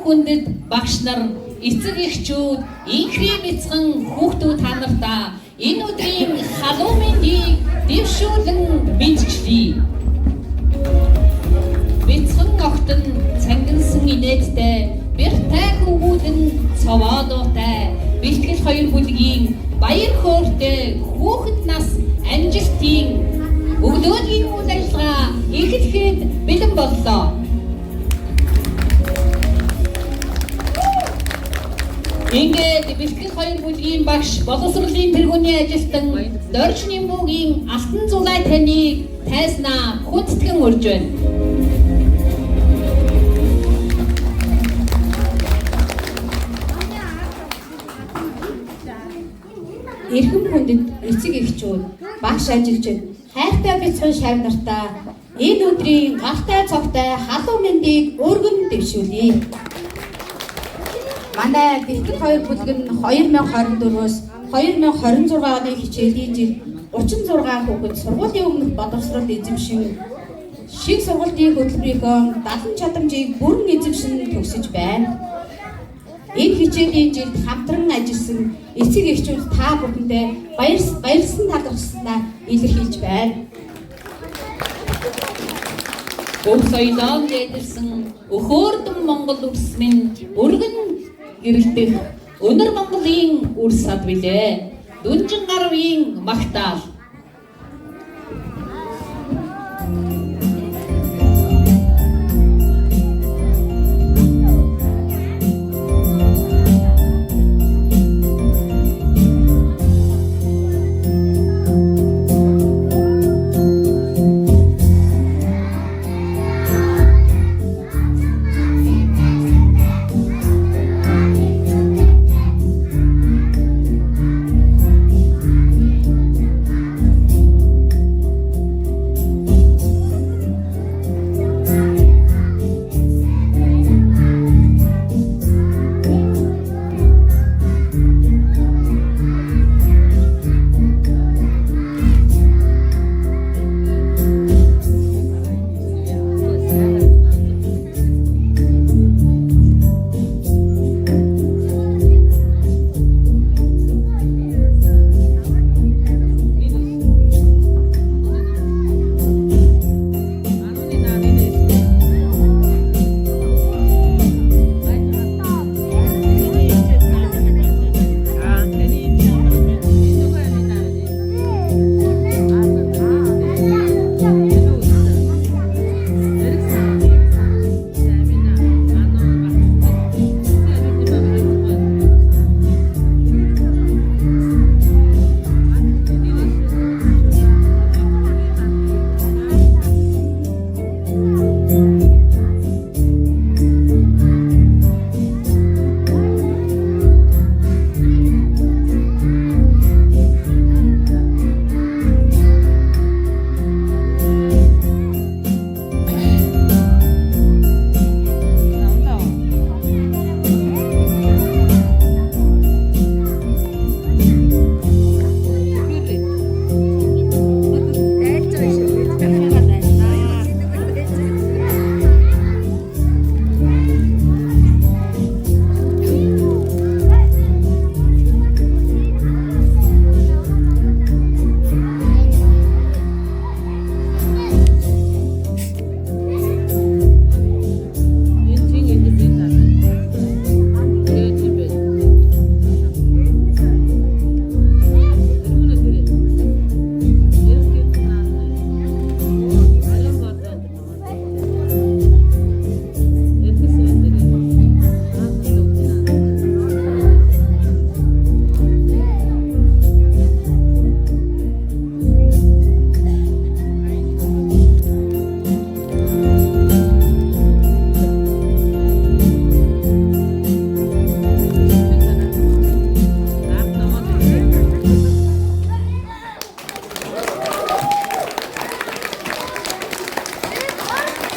хүндэт багш нар, эцэг эхчүүд, инхри бяцхан хүүхдүүд та нартаа энэ өдрийн халуун мэндийг дэвшүүлэн бэлтгэлье. Бяцхан огт нь цангинсан инээдтэй, бэртэй хөвгүүдэн цовоодуутай, бэлтгэл 2 бүлгийн баяр хөөртэй хүүхэд нас амжилтын өгдөөгийн үйл ажиллагаа эхлэхэд бэлэн боллоо. Ингээд бэлтгэл 2 бүлгийн багш боловсролын тэргүүний ажилтан Дорж Нимбугийн алтан зулай таныг тайснаа хүндэтгэн урьж байна. Эрхэм хүндэт эцэг эхчүүд, багш ажилчид, хайртай бяцхан шав нартаа энэ өдрийн гахтай цогтой халуун мэндийг өргөн дэвшүүлье. Манай бэлтгэл 2 бүлэг нь 2024-өөс 2026 оны хичээлийн жил 36 хүүхэд сургуулийн өмнөх боловсрол эзэмшин шиг сургуулийн хөтөлбөрийнхөө 70 чадамжийг бүрэн эзэмшин төгсөж байна. Энэ хичээлийн жилд хамтран ажилласан эцэг эхчүүд та бүхэндээ баярлсан талархснаа илэрхийлж байна. Өв соёлоо дэдэлсэн өхөөрдөн Монгол улс минь өргөн гэрэлтэх өнөр Монголын үр сад билээ. Дүнжин гарвын магтаал.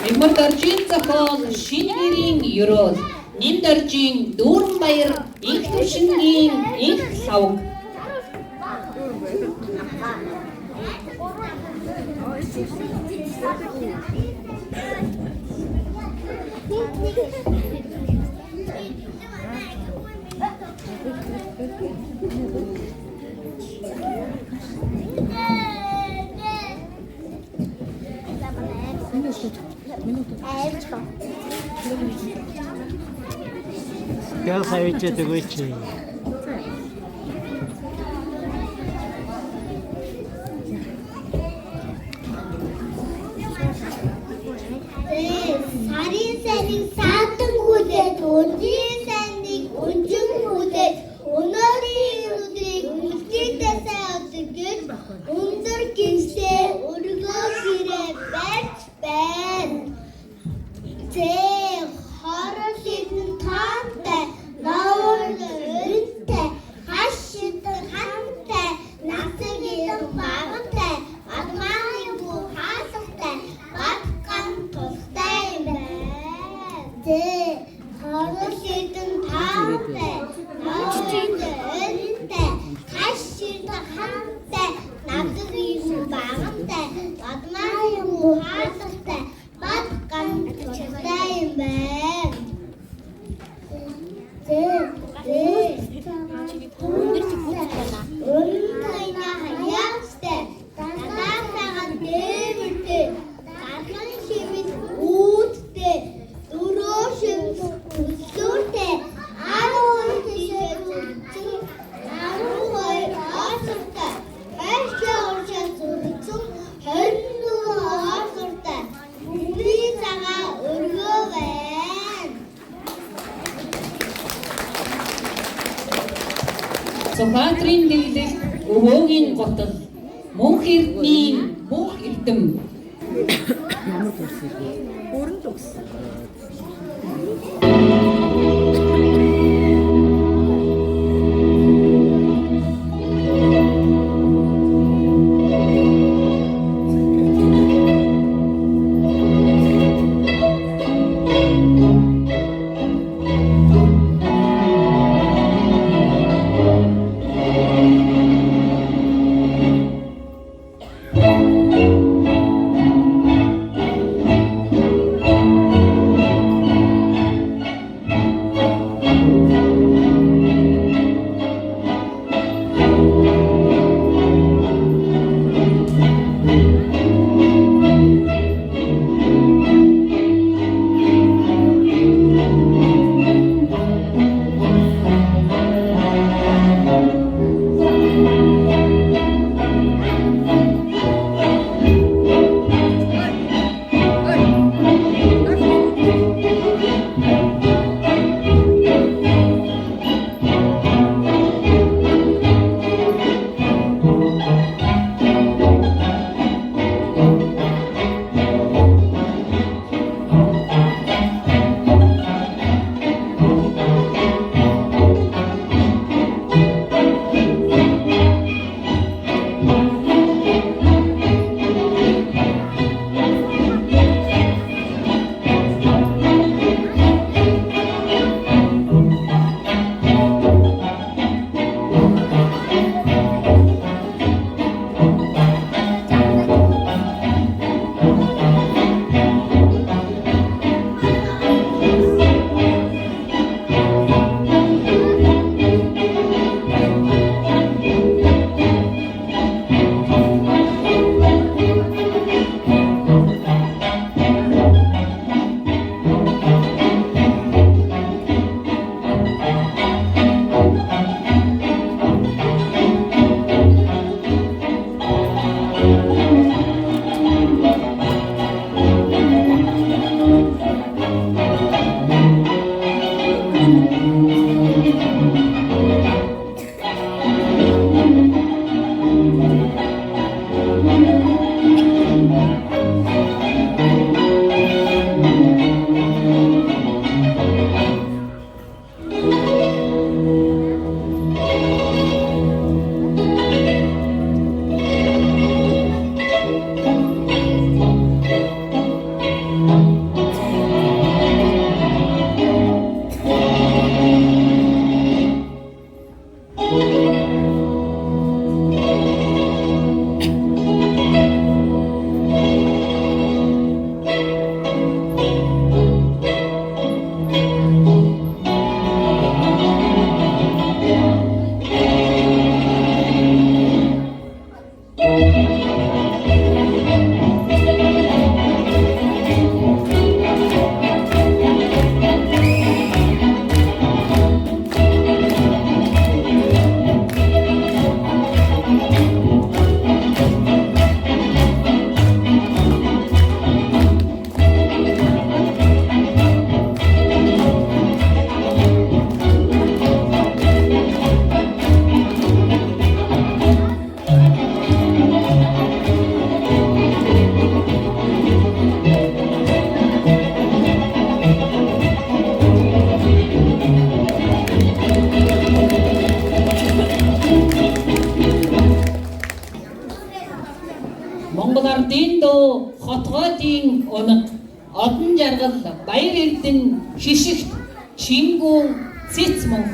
Нэмэр доржийн зохиол шинэ нэрийн ерөөл Ним доржийн дүүрэн баяр инх түшингийн инх лавг Gel sayıcı da geçeyim. Сарын сайныг саатан хүлээж, өнгийн сайныг өнжин хүлээж, өнөөдрийн өдрийг үлдээдээ сайн өдөр гэж өндөр гинсээ өргөө гэрээ барьж байна. Хорол идэн таантай, навар өнтэй, хаш шидэн хантай, насаг идэн багантай, адмааны бүх хаалгатай, батган тустай юм байна. Хорол идэн таантай, навар өнтэй, хаш шидэн хантай, насаг идэн багантай, адмааны бүх хаалгатай, батган тустай юм байна. Өнөйна хаяастай танаагаан дээвэртэй дархан шимэд үүдтэй дөрөө шимс өсөлтэй 12 тийшээ зүгтэн 12 асартай байшаа уршаа зүгтэн 24 асартай бүхний цагаа өргөө байна. Сухатрын дэглэл өвөөгийн готол мөнх эрдний бүх эрдэм толгойдын унаг, одон жаргал, баяр эрдэн, шишигт, чингүүн, цэц мөн.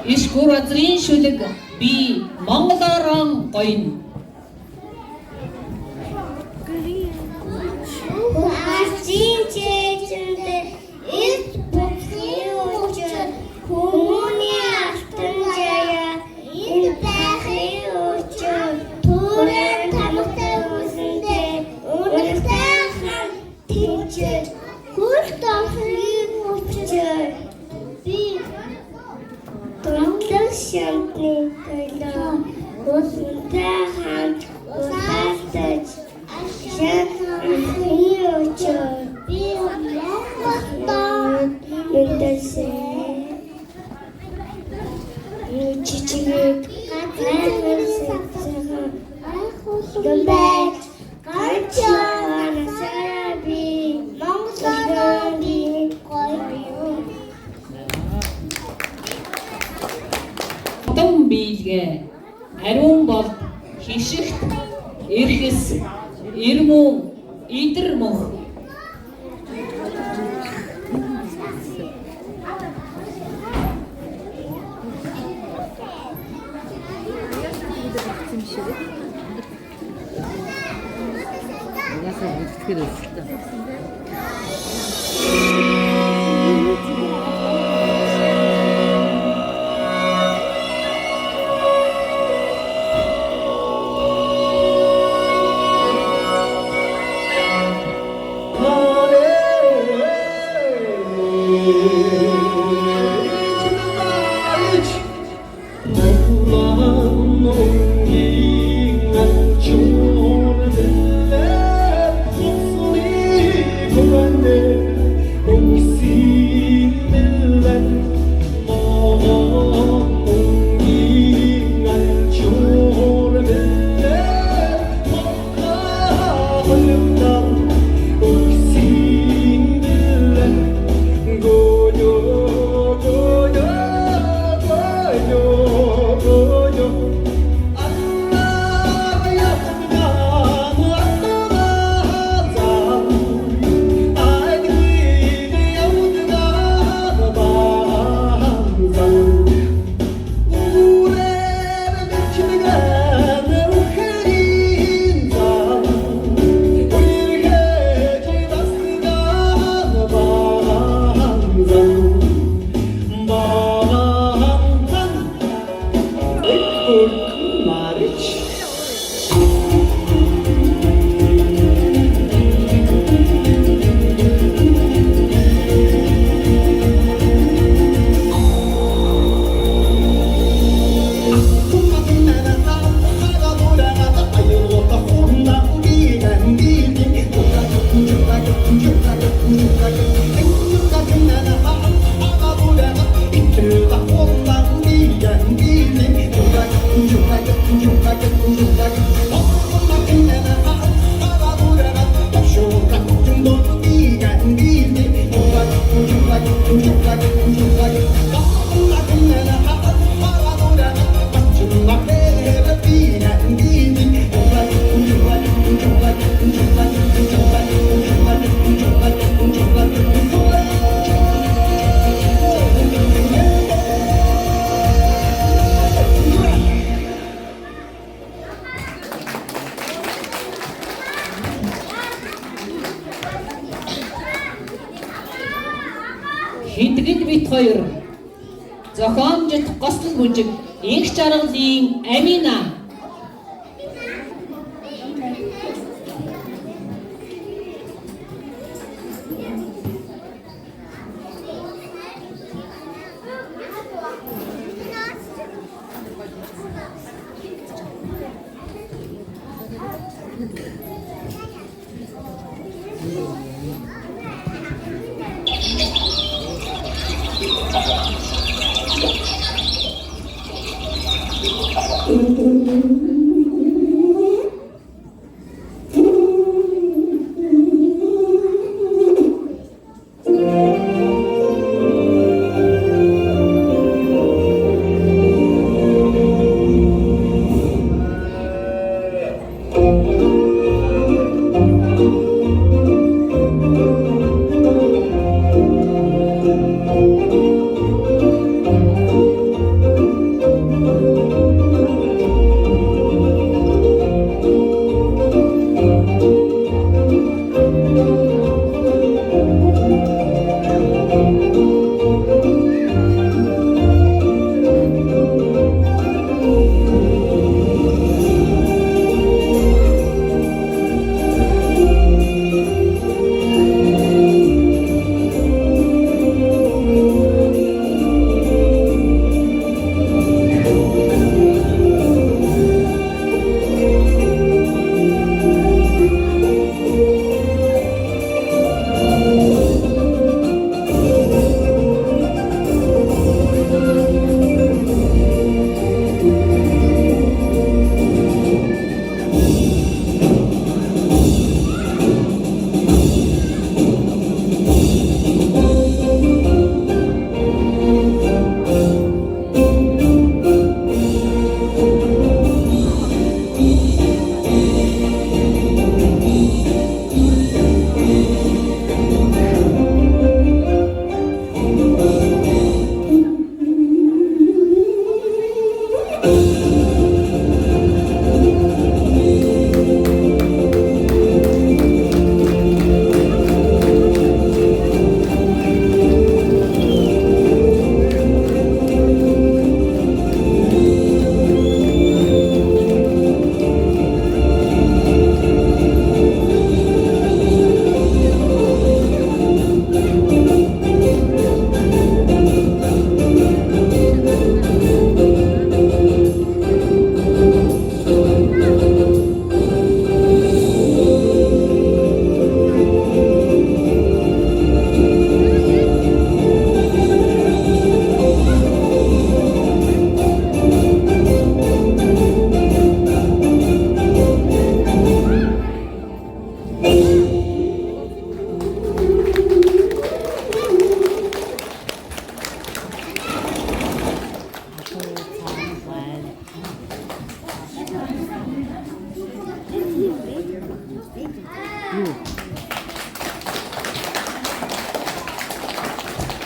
Иш гүр азрын шүлэг би Монголоор гоёно. Хаачин чэжэндээ эс бүхний учир хүмүүний алтан жаяа энэ дахин учир түрэн тамтай үсэндээ үнэтэй хан тэнчээ хүрх тохрын учир би тонтол шантны төлөө үсэнтэй хан усаалтаж Том бийлгээ ариун бол хишигт эрхэс ирмүү идэр мөх. Хитгэл бит хоёр. Зохиомжит гослол бүжиг инх жаргалын Амина.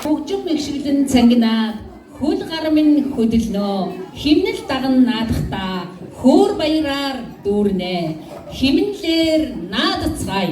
Хөгжим мэгшиглэн цангинаад хөл гар минь хөдөлнөө химнэл даган наадахта хөөр баяраар дүүрнэ химнэлээр наадацгай.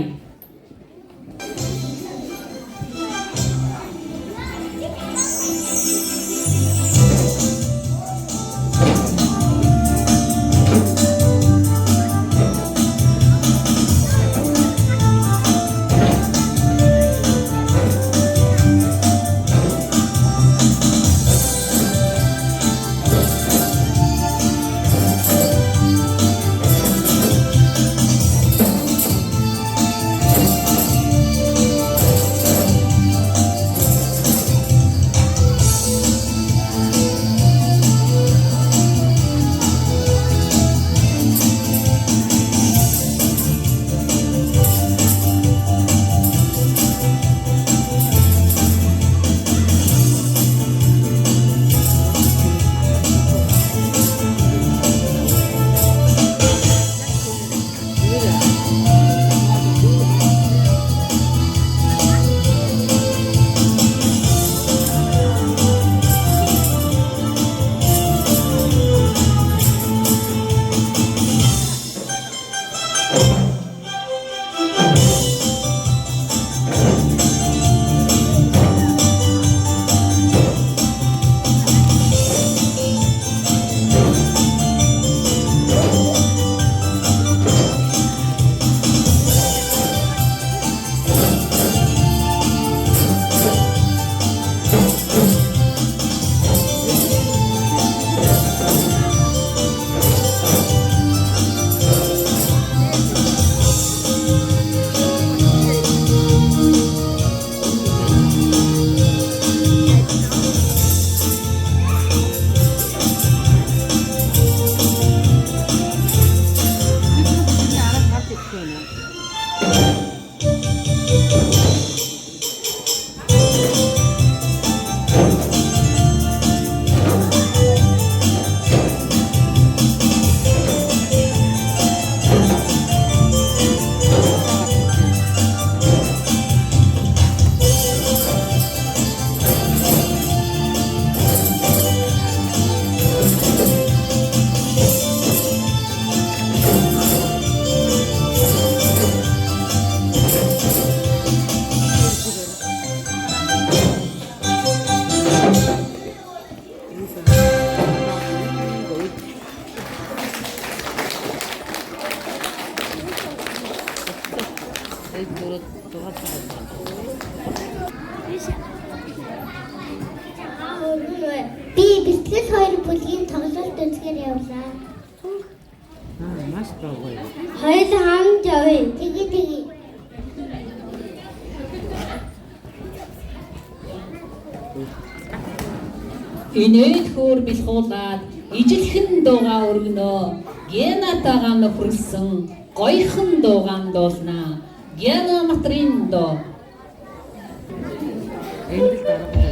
Би бэлтгэл хоёр бүлгийн тоглолт үзгээр явлаа. Маш гоё. Хоёул хамт явъя. Тэгээ. Инээд хөөр бэлхуулаад ижилхэн дуугаа өргөнөө. Генатагаа нөхрөлсөн гоёхан дуугаан дуулнаа. Гена матрин доо. Энд л дараатай.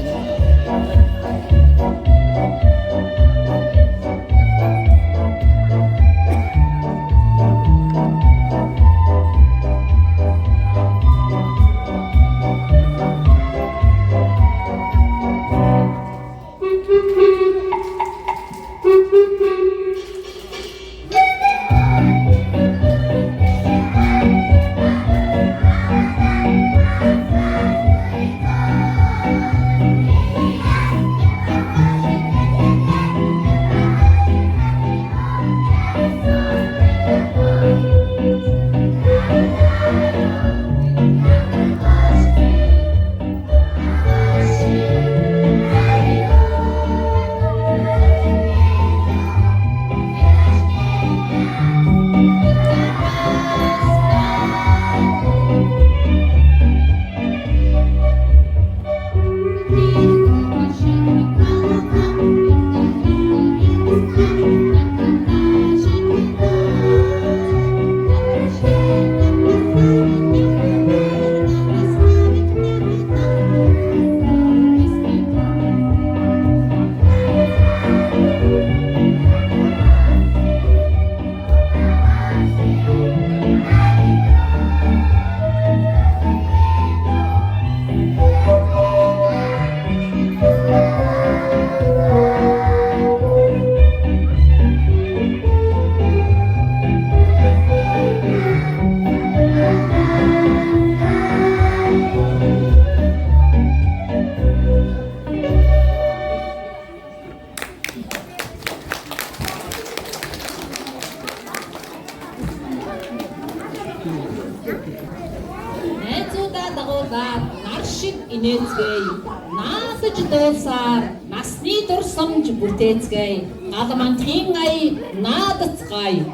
Найзуудаа дагуулаад нар шиг инээцгээе. Наасаж дуулсаар насны дурсамж бүтээцгээе. Галамантын ай наадацгаая.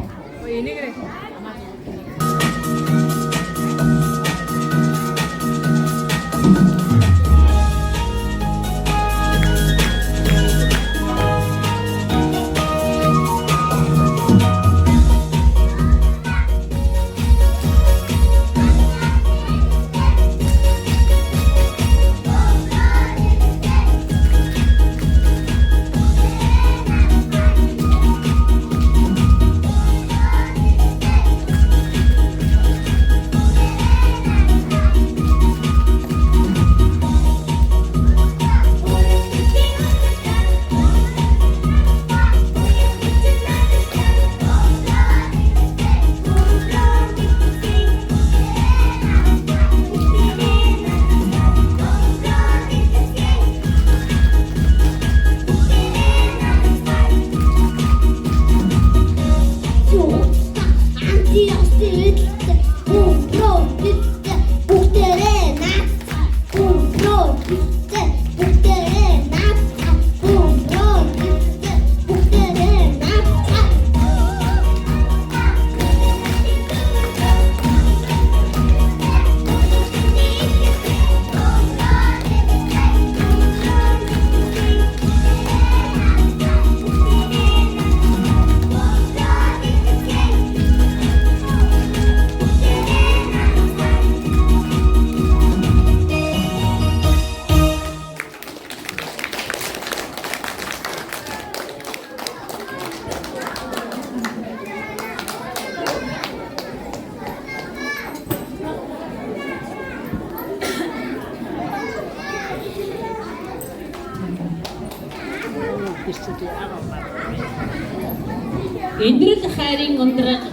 Эндрэл хайрын ундраг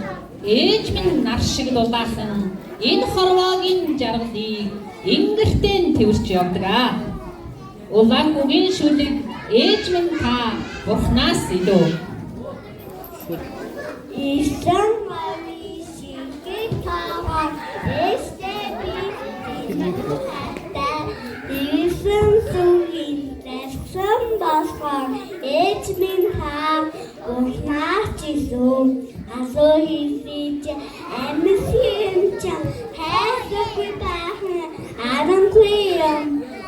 ээж минь нар шиг дулаахан энэ хорвоогийн жаргалыг ингэртэн тэрч явдаг. улаан үгийн шүлэг ээж минь та Бурханаас илүү. Ислам авишиг тава эстеби Ислам сүгин дэсэн басхан ээж минь та Бурханаас илүү. Асуу хийсэж амьсгийч хайргүй бахан арангүй юм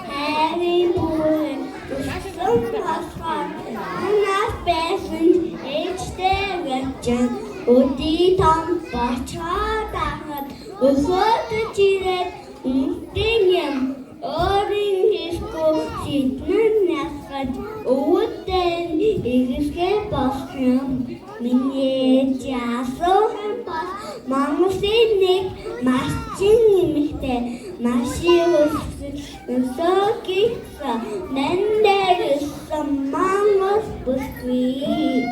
хайрын бүр тусан басхан анаас байсан ээжтэй гэрчэн өдий том бачаад ахад өсөж ирээд үнтэн юм өөрийн хэсгөө сэтнэн насгад өвдөн игсгээ болсон миний яасан бас мамсын нэг мачин нэмэгтэй машин өсөж нандерсэн мамс бүсгүй.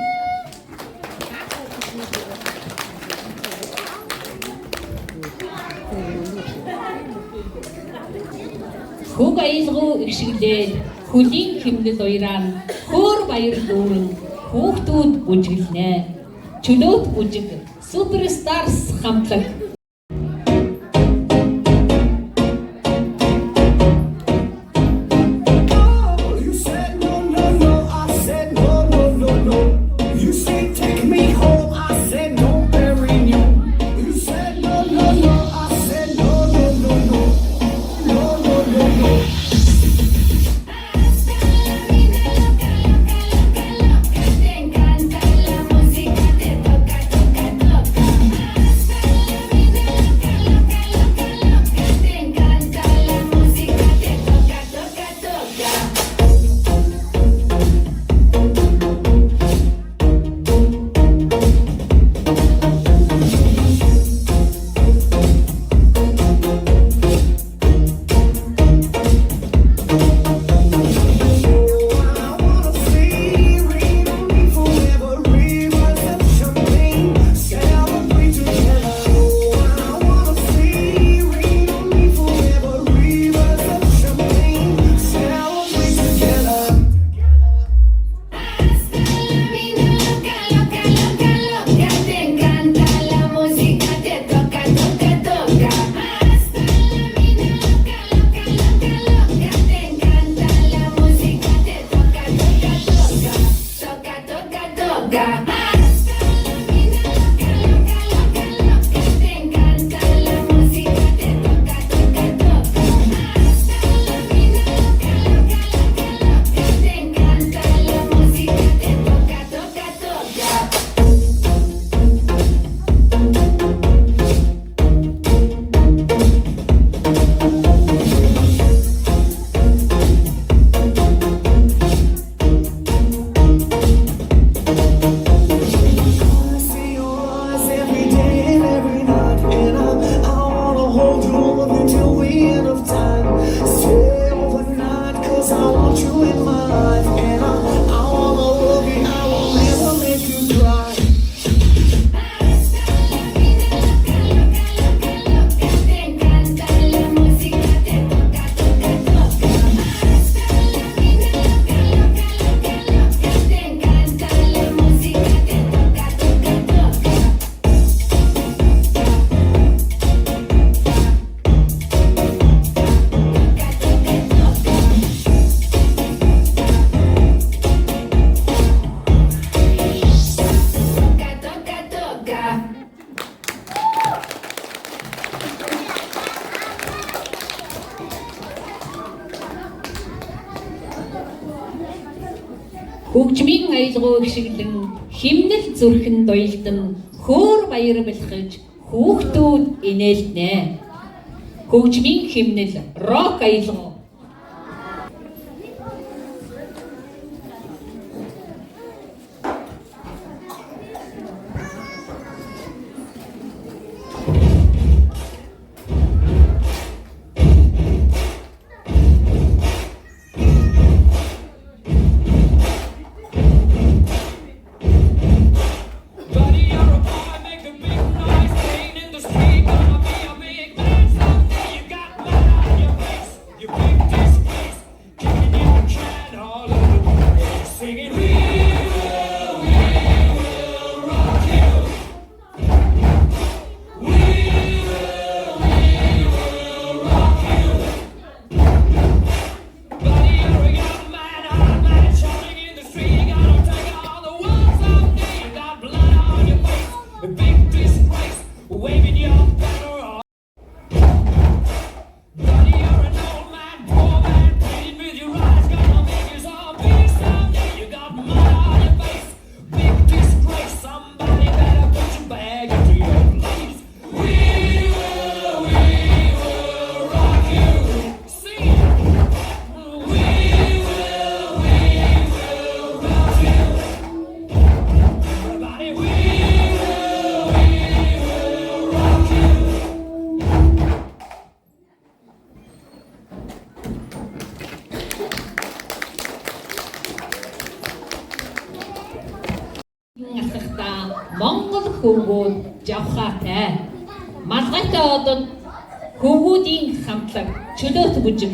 Хөг аялгау эгшиглээд хөлийн хэмнэл уярaan хөөр баяр дүүрэн хүүхдүүд бүжгэлнэ. Чөлөөт бүжиг Суперстарс хамтлаг. Хөгжмийн аялгау гişиглэн химнэл зүрхэн дуйлдан хөөр баяр бэлхэж хүүхдүүд инээлнэ. Хөгжмийн химнэл рок аялгау. You хөвгүүд жавхаатай. Малгайтай одод хөвгүүдийн хамтлаг чөлөөт бүжиг.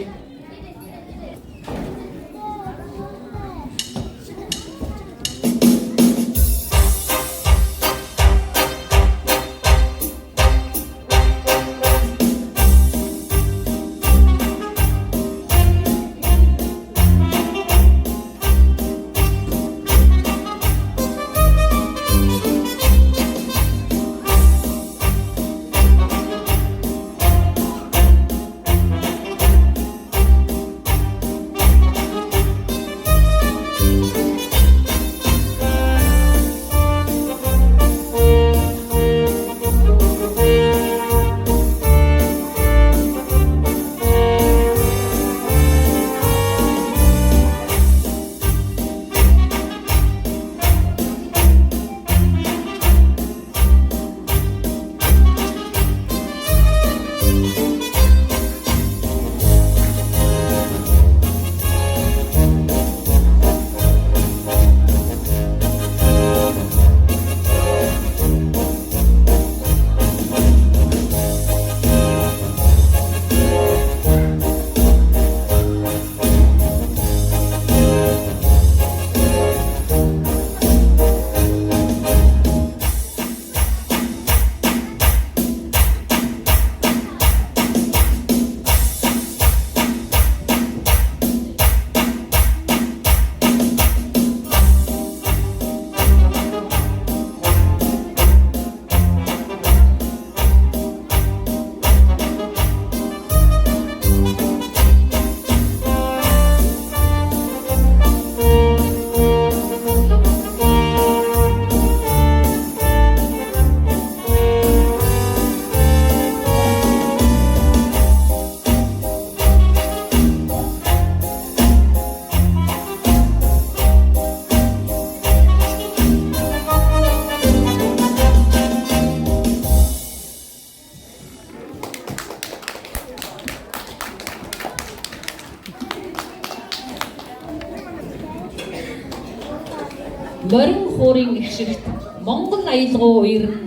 Морин хуурын гişгт Монгол аялгау уярн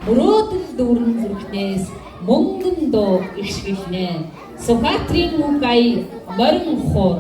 мөрөөдөл дүүрэн зүрхнээс мөнгөн доо гişгэлнэ. Сүхбаатарын үг ая морин хуур.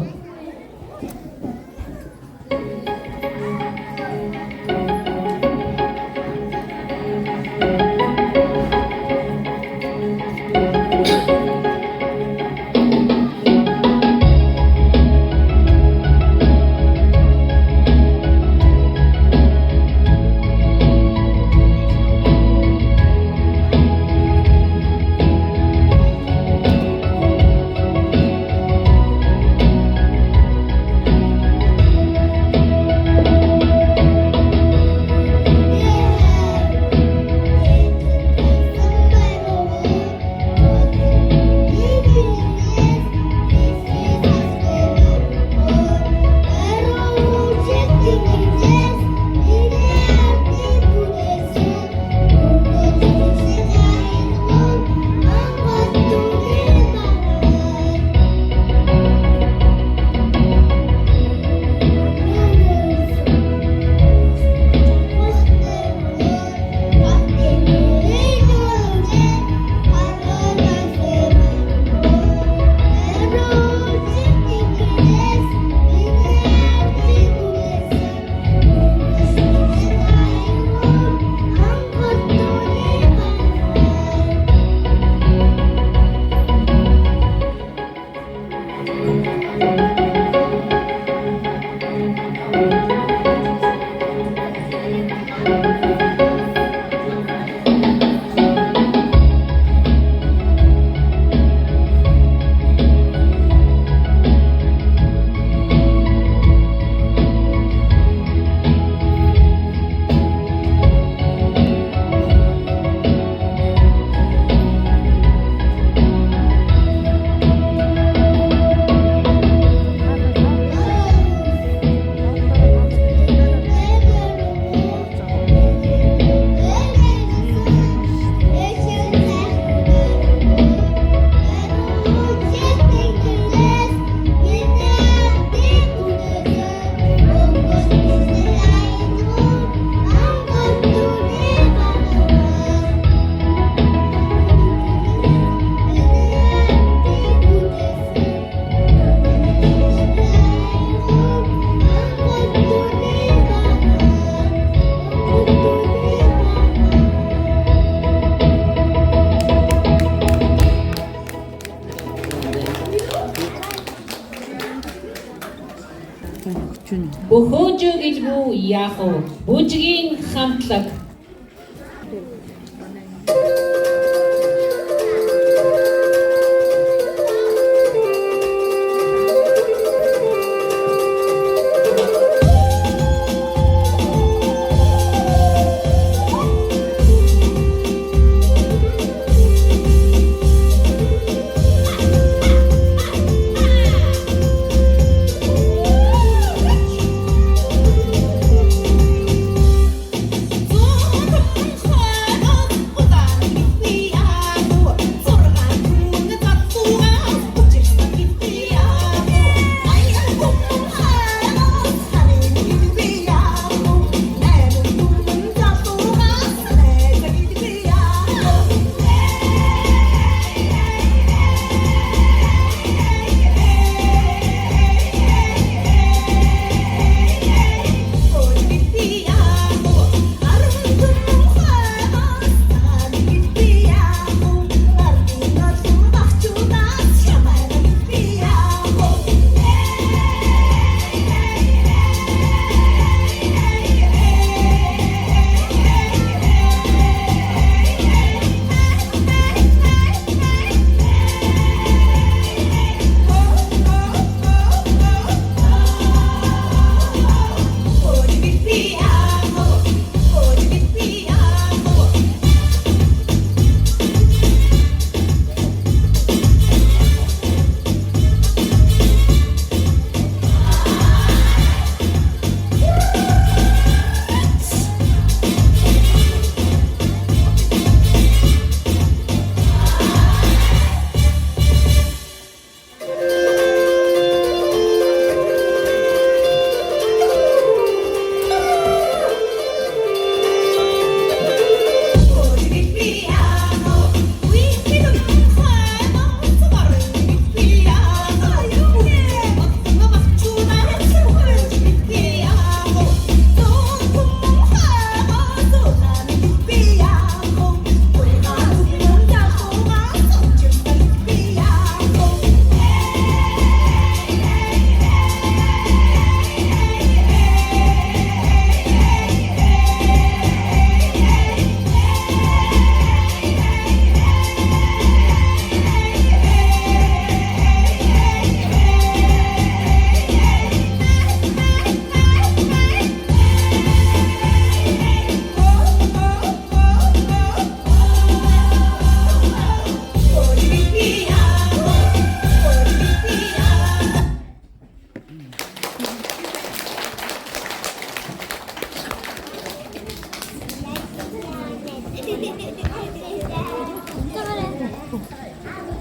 Хүчин. Бөхөөжөө гэлгүй яах вэ? Бүжгийн хамтлаг.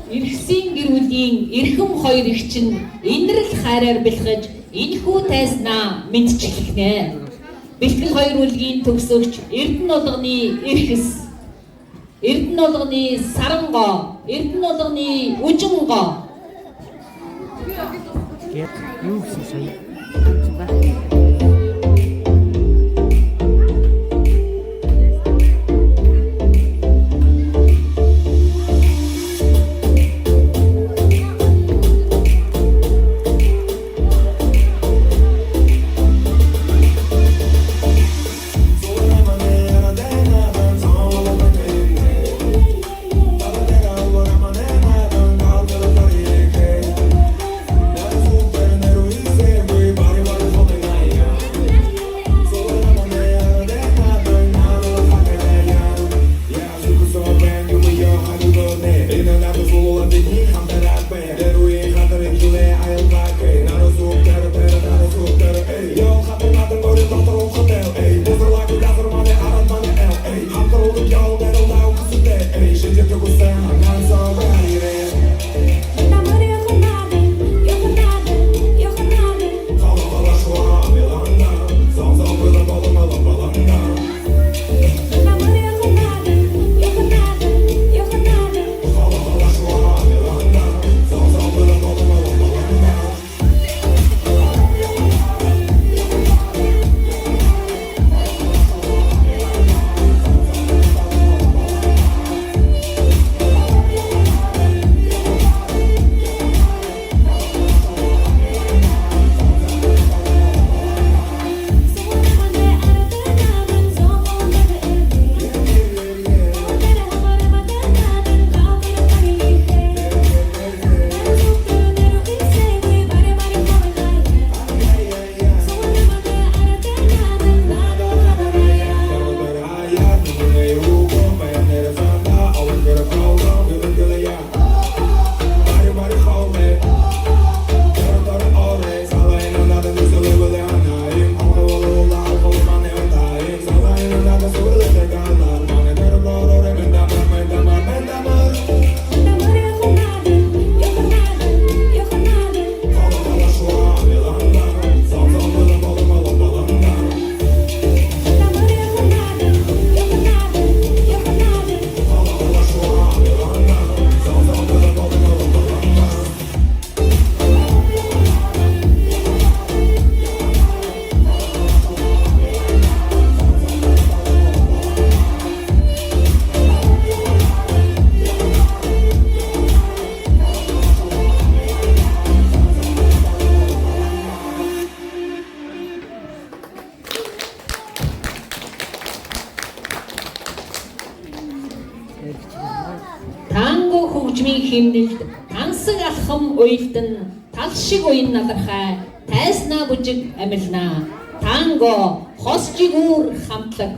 Иргэсийн гэр бүлийн эрхэм хоёр их чинь инрэл хайраар бэлгэж энэхүү тайснаа мэдчихлэгнэ. Бэлтгэл хоёр бүлгийн төгсөгч Эрдэнэ улганы эрхэс, Эрдэнэ улганы сарангоо, Эрдэнэ улганы үжингоо. Гэт юу гэсэн сая? Super, хэмнэлд тансаг алхам уйлдан тал шиг уян налархай тайснаа бүжиг амилнаа танго хосжигүүр хамтлаг.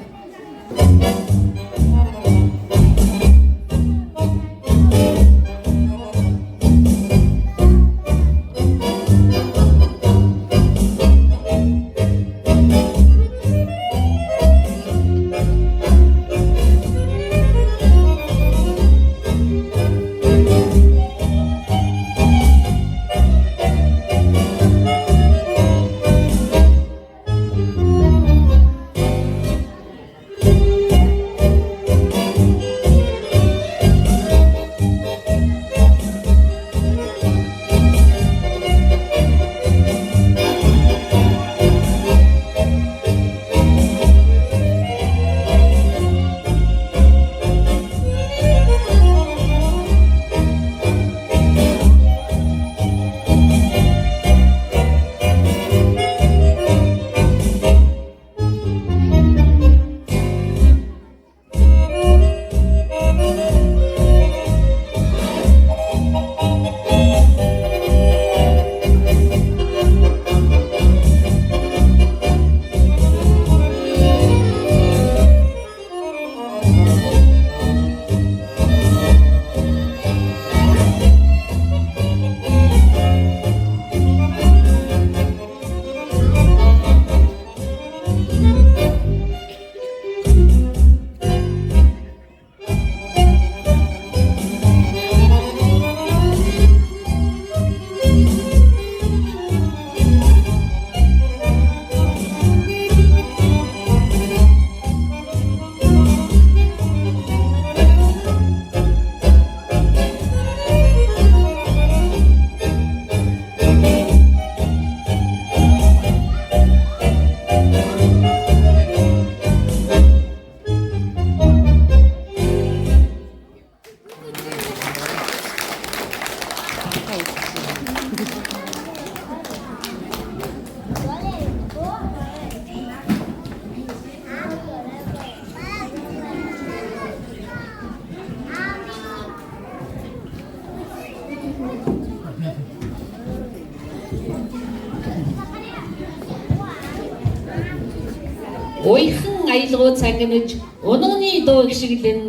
Уйхан аялгуу цагнаж унганы дуу гişиглэн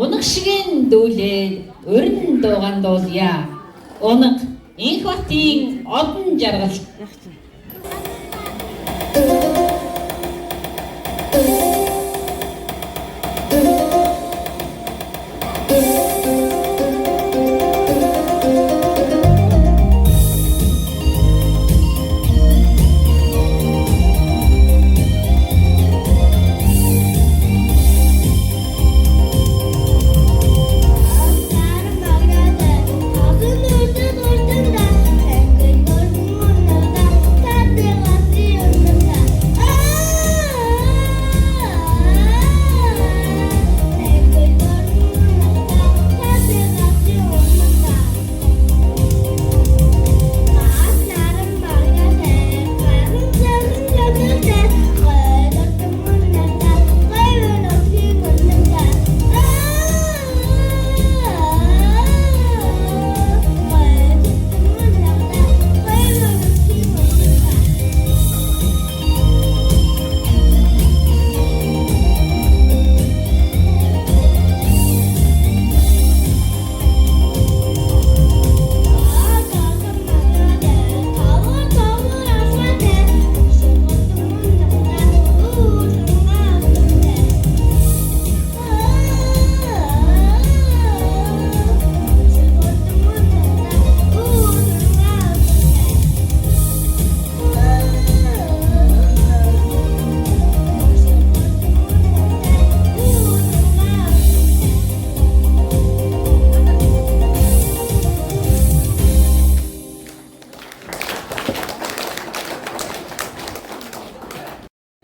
унаг шиген дүүлээд өрн дууган дуулъя. Унаг инх батын одон жаргал.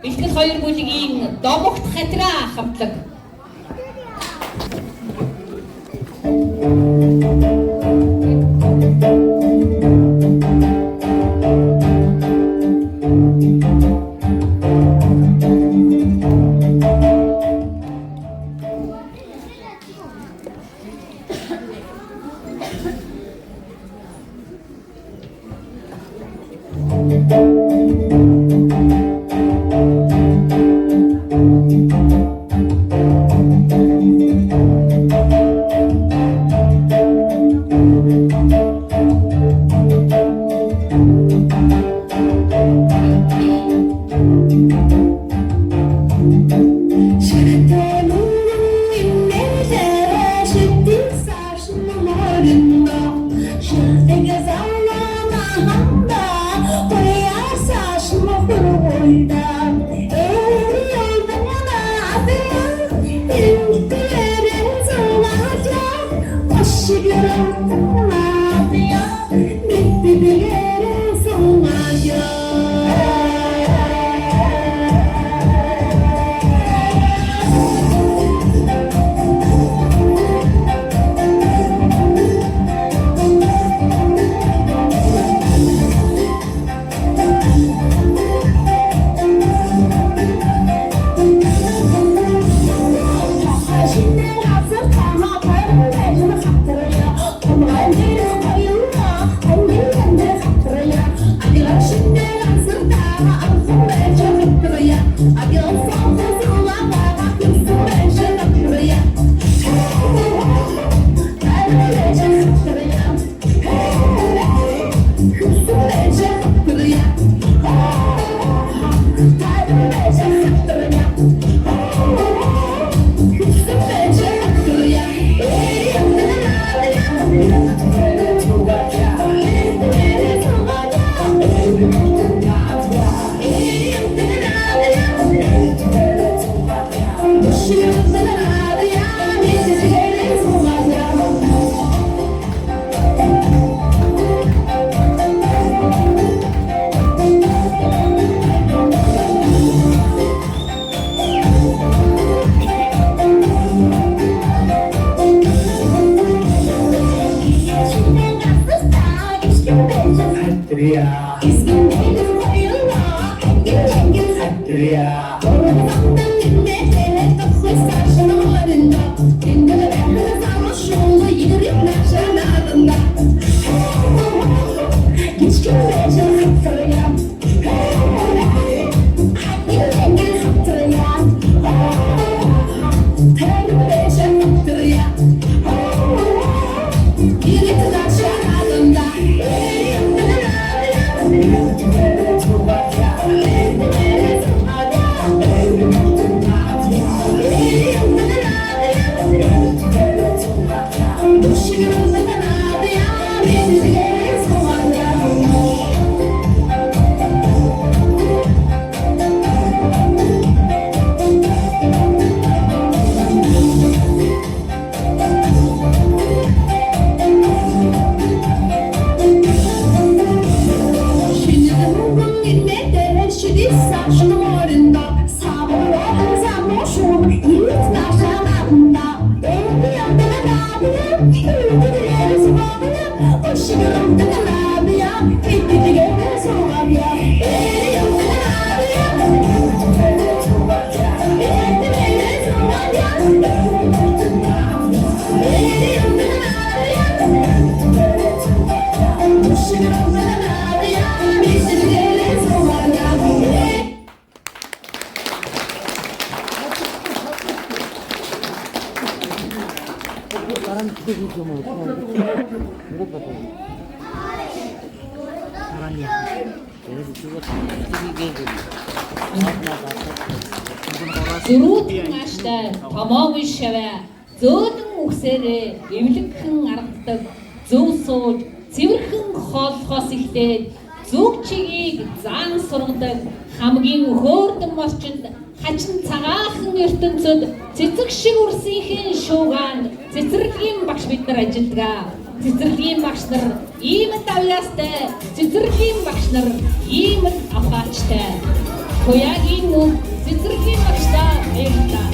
Бэлтгэл хоёр бүлгийн домогт хатраа хамтлаг. Зөрүүд нааштай томоогийн шаваа зөөлөн үхсээрээ эвлэгхэн аргадаг зөв сууж цэвэрхэн хооллохоос ихлээд зүг чигийг заан сургадаг хамгийн хөөрдөн морчинд хачин цагаахан ертөнцөд цэцэг шиг үрсийнхэн шуугаанд цэцэрлэгийн багш бид нар ажилладаг. Цэцэрлэгийн багш нар ийм давяастай, цэцэрлэгийн багш нар ийм авгаачтай. Хоягийн мөн цэцэрлэгийн багштай баярлалаа.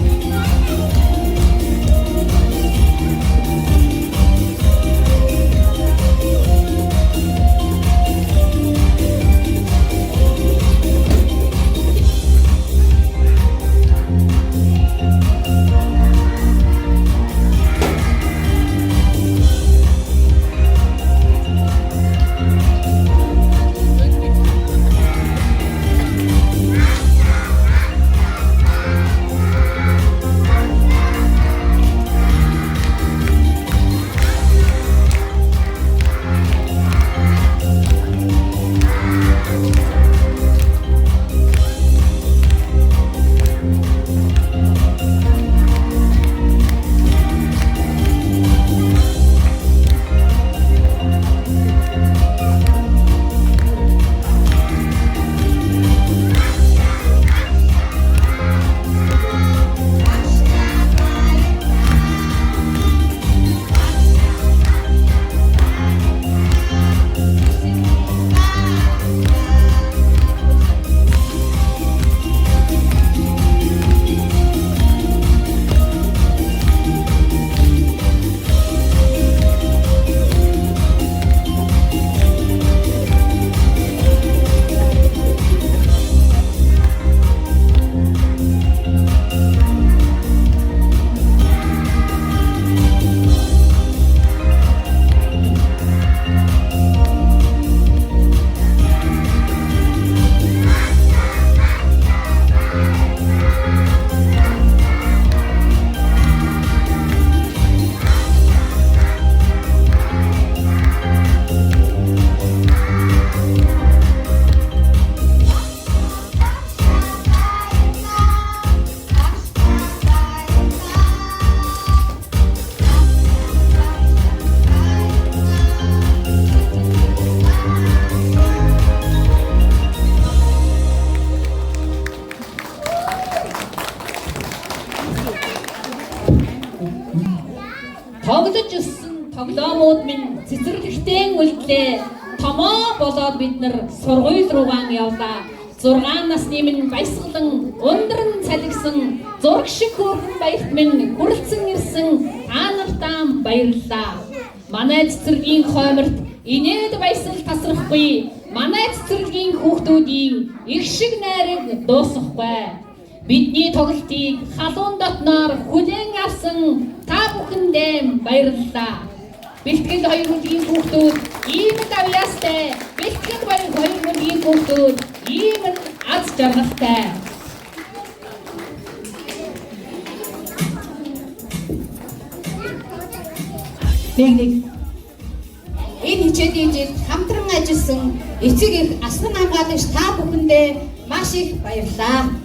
Тоглож өссөн тоглоомууд минь цэцэрлэгтэй үлдлээ. Томоо болоод бид нар сургууль руугаа явлаа. 6 насны минь баясгалан ундран цалигсан зураг шиг хөөрхөн баярт минь хүрэлцэн ирсэн та нартаа баярлалаа. Манай цэцэргийн хойморт инээд баясгал тасрахгүй манай цэцэрлэгийн хүүхдүүдийн их шиг найраг дуусахгүй. Бидний тоглолтыг халуун дотноор хүлээн авсан та бүхэндээ баярлалаа. Бэлтгэл хоёр бүлгийн хүүхдүүд ийм л авьяастай. Бэлтгэл хоёр бүлгийн хүүхдүүд ийм л аз жаргалтай. Нэг энэ хичээлийн жилд хамтран ажилласан эцэг эх асран хамгаалагч та бүхэндээ маш их баярлалаа.